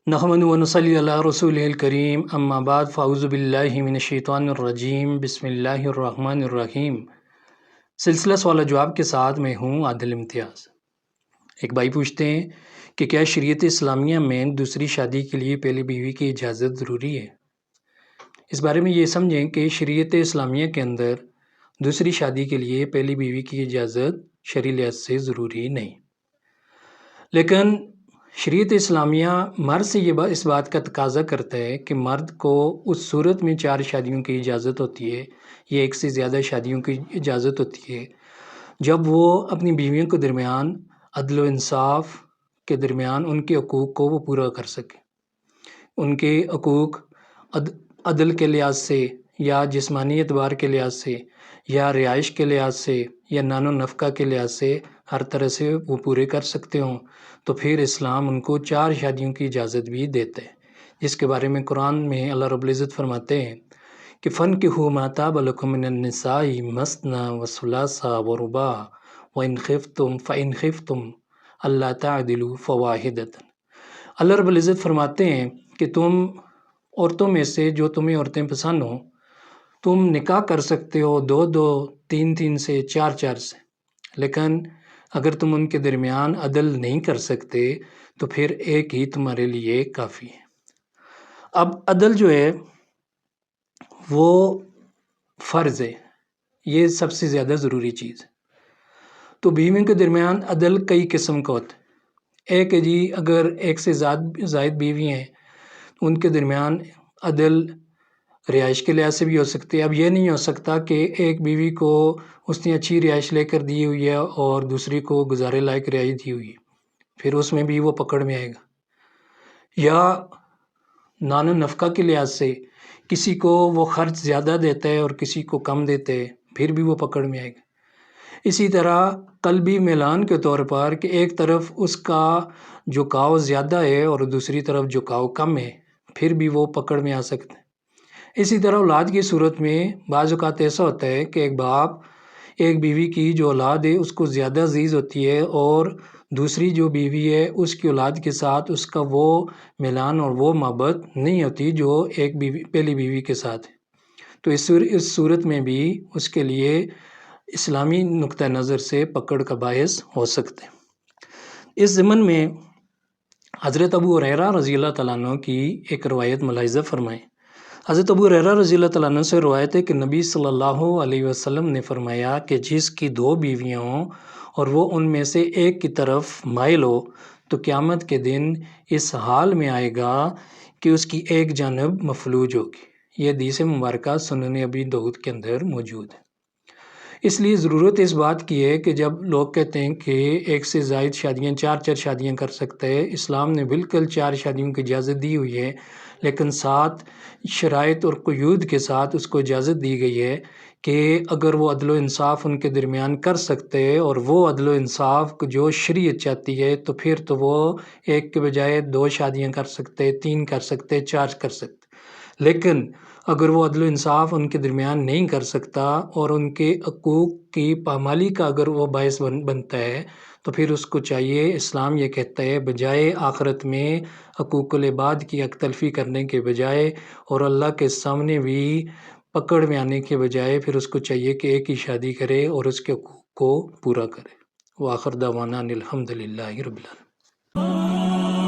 نحمد ونصلی علی رسول الکریم اما بعد فاعوذ باللہ من الشیطان الرجیم بسم اللہ الرحمن الرحیم۔ سلسلہ سوال و جواب کے ساتھ میں ہوں عادل امتیاز۔ ایک بھائی پوچھتے ہیں کہ کیا شریعت اسلامیہ میں دوسری شادی کے لیے پہلی بیوی کی اجازت ضروری ہے؟ اس بارے میں یہ سمجھیں کہ شریعت اسلامیہ کے اندر دوسری شادی کے لیے پہلی بیوی کی اجازت شرعی لحاظ سے ضروری نہیں، لیکن شریعت اسلامیہ مرد سے اس بات کا تقاضا کرتا ہے کہ مرد کو اس صورت میں 4 شادیوں کی اجازت ہوتی ہے یا ایک سے زیادہ شادیوں کی اجازت ہوتی ہے جب وہ اپنی بیویوں کے درمیان عدل و انصاف کے درمیان ان کے حقوق کو وہ پورا کر سکے۔ ان کے حقوق عدل کے لحاظ سے یا جسمانی اعتبار کے لحاظ سے یا رہائش کے لحاظ سے یا نان و نفقہ کے لحاظ سے ہر طرح سے وہ پورے کر سکتے ہوں، تو پھر اسلام ان کو 4 شادیوں کی اجازت بھی دیتا ہے، جس کے بارے میں قرآن میں اللہ رب العزت فرماتے ہیں کہ فَانكِحُوا مَا طَابَ لَكُم مِّنَ النِّسَاءِ مَثْنَىٰ وَثُلَاثَ وَرُبَاعَ فَإِنْ خِفْتُمْ أَلَّا تَعْدِلُوا فَوَاحِدَةً۔ اللہ رب العزت فرماتے ہیں کہ تم عورتوں میں سے جو تمہیں عورتیں پسند ہوں تم نکاح کر سکتے ہو 2 3 سے 4 سے، لیکن اگر تم ان کے درمیان عدل نہیں کر سکتے تو پھر ایک ہی تمہارے لیے کافی ہے۔ اب عدل جو ہے وہ فرض ہے، یہ سب سے زیادہ ضروری چیز ہے۔ تو بیویوں کے درمیان عدل کئی قسم کا ہوتا ہے۔ ایک ہے جی اگر ایک سے زائد بیوی ہیں ان کے درمیان عدل رہائش کے لحاظ سے بھی ہو سکتے ہیں۔ اب یہ نہیں ہو سکتا کہ ایک بیوی کو اس نے اچھی رہائش لے کر دی ہوئی ہے اور دوسری کو گزارے لائق رہائش دی ہوئی ہے، پھر اس میں بھی وہ پکڑ میں آئے گا۔ یا نان و نفقہ کے لحاظ سے کسی کو وہ خرچ زیادہ دیتا ہے اور کسی کو کم دیتا ہے، پھر بھی وہ پکڑ میں آئے گا۔ اسی طرح قلبی میلان کے طور پر کہ ایک طرف اس کا جھکاؤ زیادہ ہے اور دوسری طرف جھکاؤ کم ہے، پھر بھی وہ پکڑ میں آ سکتے ہیں۔ اسی طرح اولاد کی صورت میں بعض اوقات ایسا ہوتا ہے کہ ایک باپ ایک بیوی کی جو اولاد ہے اس کو زیادہ عزیز ہوتی ہے اور دوسری جو بیوی ہے اس کی اولاد کے ساتھ اس کا وہ میلان اور وہ محبت نہیں ہوتی جو ایک پہلی بیوی کے ساتھ ہے، تو اس صورت میں بھی اس کے لیے اسلامی نقطہ نظر سے پکڑ کا باعث ہو سکتے ہیں۔ اس ضمن میں حضرت ابو ہریرہ رضی اللہ تعالیٰ عنہ کی ایک روایت ملاحظہ فرمائیں۔ حضرت ابو ہریرہ رضی اللہ تعالیٰ عنہ سے روایت ہے کہ نبی صلی اللہ علیہ وسلم نے فرمایا کہ جس کی 2 بیویاں ہوں اور وہ ان میں سے ایک کی طرف مائل ہو تو قیامت کے دن اس حال میں آئے گا کہ اس کی ایک جانب مفلوج ہوگی۔ یہ حدیث مبارکہ سنن ابی داؤد کے اندر موجود ہے۔ اس لیے ضرورت اس بات کی ہے کہ جب لوگ کہتے ہیں کہ ایک سے زائد شادیاں 4 شادیاں کر سکتا ہے، اسلام نے بالکل 4 شادیوں کی اجازت دی ہوئی ہے، لیکن 7 شرائط اور قیود کے ساتھ اس کو اجازت دی گئی ہے کہ اگر وہ عدل و انصاف ان کے درمیان کر سکتے اور وہ عدل و انصاف جو شریعت چاہتی ہے تو پھر تو وہ ایک کے بجائے 2 شادیاں کر سکتے، 3 کر سکتے، 4 کر سکتے، لیکن اگر وہ عدل و انصاف ان کے درمیان نہیں کر سکتا اور ان کے حقوق کی پامالی کا اگر وہ باعث بنتا ہے تو پھر اس کو چاہیے، اسلام یہ کہتا ہے بجائے آخرت میں حقوق العباد کی حق تلفی کرنے کے بجائے اور اللہ کے سامنے بھی پکڑ میں آنے کے بجائے پھر اس کو چاہیے کہ ایک ہی شادی کرے اور اس کے حقوق کو پورا کرے۔ وآخر دعوانا ان الحمد للہ رب العالمین۔